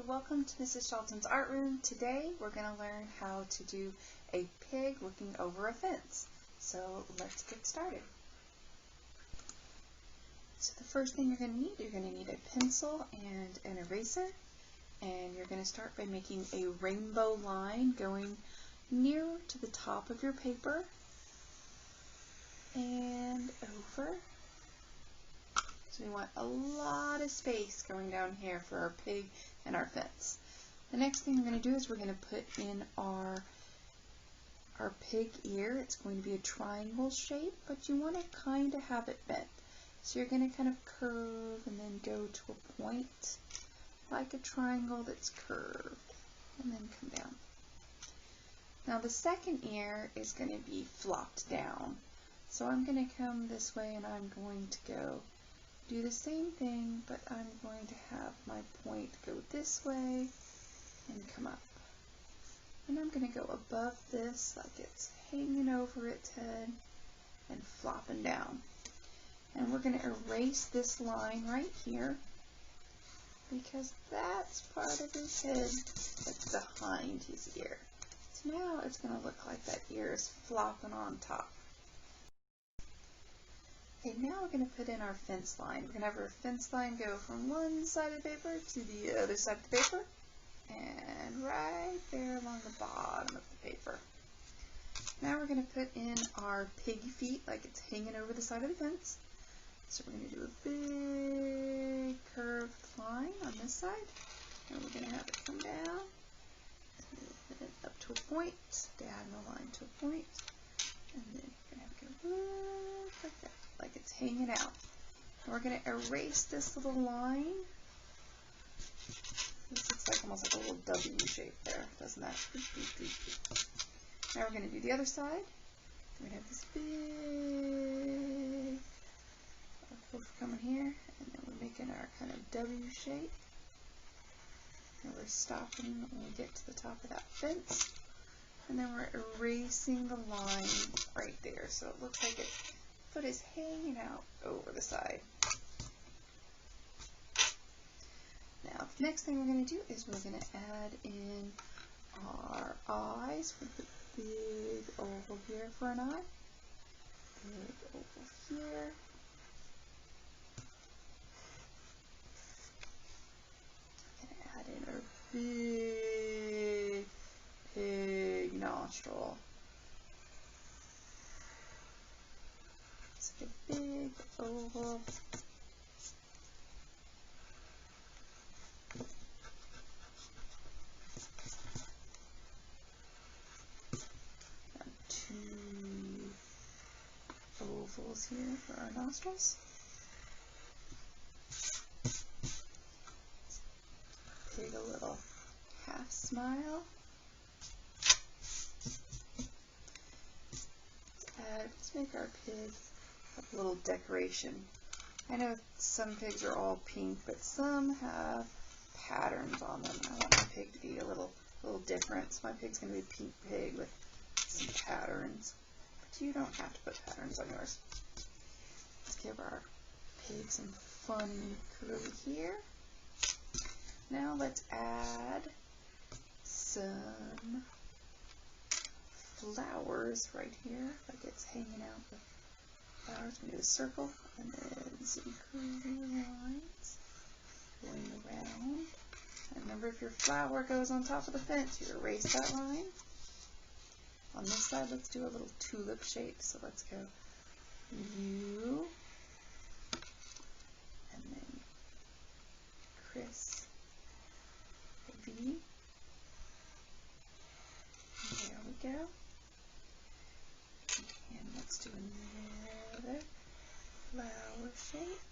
welcome to Mrs. Shelton's art room. Today we're going to learn how to do a pig looking over a fence. So let's get started. So the first thing you're going to need a pencil and an eraser, and you're going to start by making a rainbow line going near to the top of your paper and over. So we want a lot of space going down here for our pig and our fence. The next thing we're going to do is we're going to put in our pig ear. It's going to be a triangle shape, but you want to kind of have it bent. So you're going to kind of curve and then go to a point like a triangle that's curved and then come down. Now the second ear is going to be flopped down. So I'm going to come this way and I'm going to go do the same thing, but I'm going to have my point go this way and come up. And I'm going to go above this like it's hanging over its head and flopping down. And we're going to erase this line right here because that's part of his head that's behind his ear. So now it's going to look like that ear is flopping on top. Okay, now we're going to put in our fence line. We're going to have our fence line go from one side of the paper to the other side of the paper and right there along the bottom of the paper. Now we're going to put in our pig feet like it's hanging over the side of the fence. So we're going to do a big curved line on this side, and we're going to have it come down and up to a point, diagonal line to a point, and then you're going to have it go like that, like it's hanging out. And we're going to erase this little line. This looks like almost like a little W shape there, doesn't that? Now we're going to do the other side. We're going to have this big hoof coming here, and then we're making our kind of W shape. And we're stopping when we get to the top of that fence. And then we're erasing the line right there, so it looks like its foot is hanging out over the side. Now, the next thing we're going to do is we're going to add in our eyes with the big oval here for an eye. Big oval here. We're going to add in our big pig nostril. It's like a big oval. Ovals here for our nostrils. Pig a little half smile. Let's make our pig a little decoration. I know some pigs are all pink, but some have patterns on them. I want my pig to be a little different. So my pig's going to be a pink pig with some patterns. You don't have to put patterns on yours. Let's give our pig some fun curly here. Now let's add some flowers right here, like it's hanging out with flowers. We're going to do a circle and then some curly lines going around. And remember, if your flower goes on top of the fence, you erase that line. On this side, let's do a little tulip shape. So let's go U, and then Chris, V. There we go. And let's do another flower shape.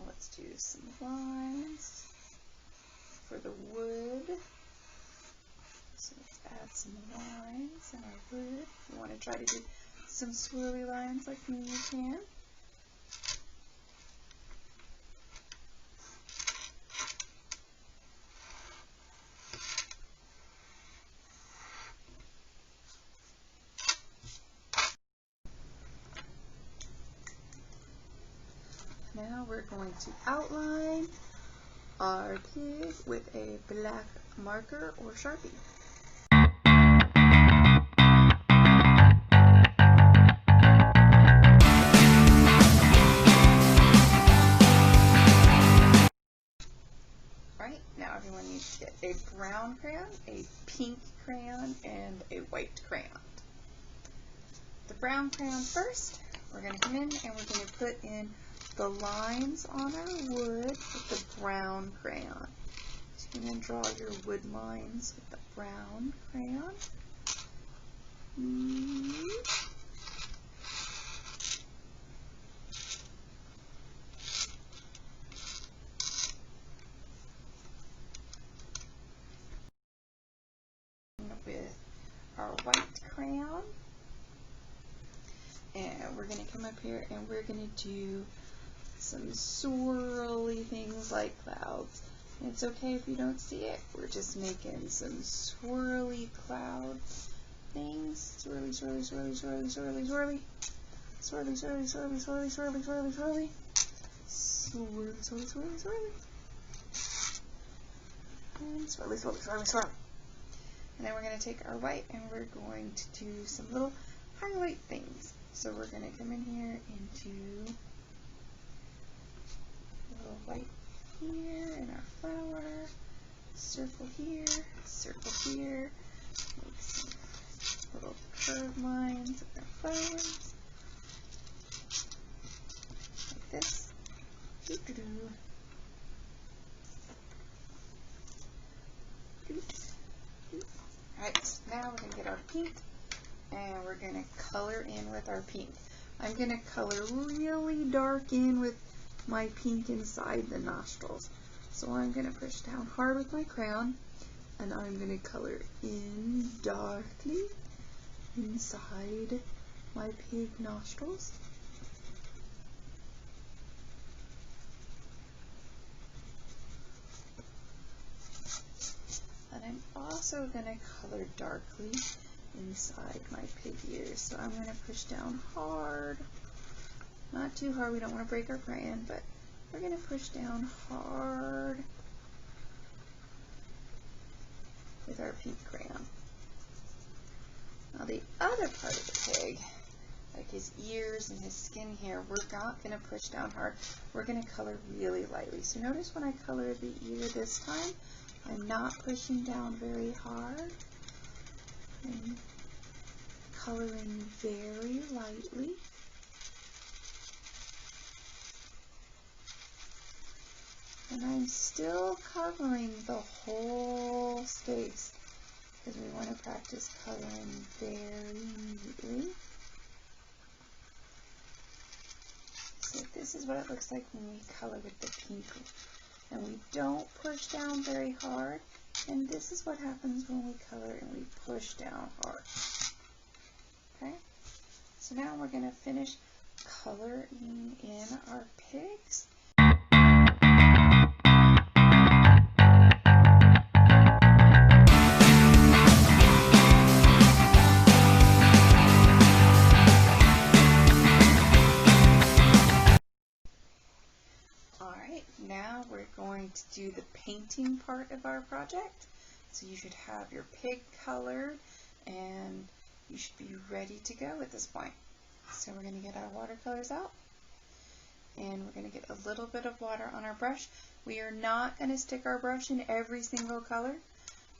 Let's do some lines for the wood. So let's add some lines in our wood. If you want to try to do some swirly lines like me, you can. now we're going to outline our pig with a black marker or Sharpie. Alright, now everyone needs to get a brown crayon, a pink crayon, and a white crayon. The brown crayon first, we're going to come in and we're going to put in the lines on our wood with the brown crayon. So you're going to draw your wood lines with the brown crayon. With our white crayon. And we're going to come up here and we're going to do some swirly things like clouds. And it's okay if you don't see it. We're just making some swirly cloud things. Swirly, swirly, swirly, swirly, swirly, swirly. Swirly, swirly, swirly, swirly, swirly, swirly, swirly. Swirly, swirly, swirly, swirly. And swirly, swirly, swirly, swirly. And then we're going to take our white and we're going to do some little highlight things. So we're going to come in here and do a little white here in our flower, circle here, make some little curved lines with our flowers, like this. Alright, now we're going to get our pink and we're going to color in with our pink. I'm going to color really dark in with my pink inside the nostrils. So I'm going to push down hard with my crayon and I'm going to color in darkly inside my pig nostrils. And I'm also going to color darkly inside my pig ears. So I'm going to push down hard. Not too hard, we don't want to break our crayon, but we're going to push down hard with our pink crayon. Now the other part of the pig, like his ears and his skin here, we're not going to push down hard. We're going to color really lightly. So notice when I color the ear this time, I'm not pushing down very hard. I'm coloring very lightly. And I'm still covering the whole space because we want to practice coloring very neatly. So this is what it looks like when we color with the pink. And we don't push down very hard. And this is what happens when we color and we push down hard. Okay? So now we're going to finish coloring in our pigs. Alright, now we're going to do the painting part of our project. So you should have your pig colored and you should be ready to go at this point. So we're going to get our watercolors out and we're going to get a little bit of water on our brush. We are not going to stick our brush in every single color.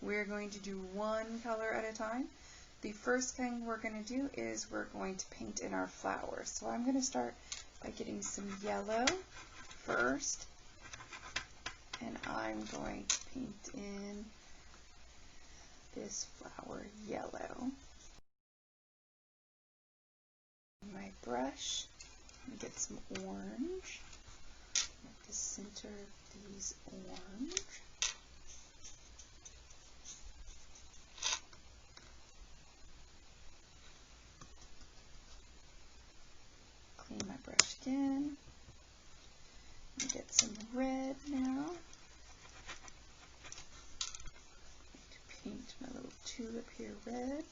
We're going to do one color at a time. The first thing we're going to do is we're going to paint in our flowers. So I'm going to start by getting some yellow first, and I'm going to paint in this flower yellow. My brush, and get some orange, make the center of these orange. Clean my brush again. Get some red now. To paint my little tulip here red.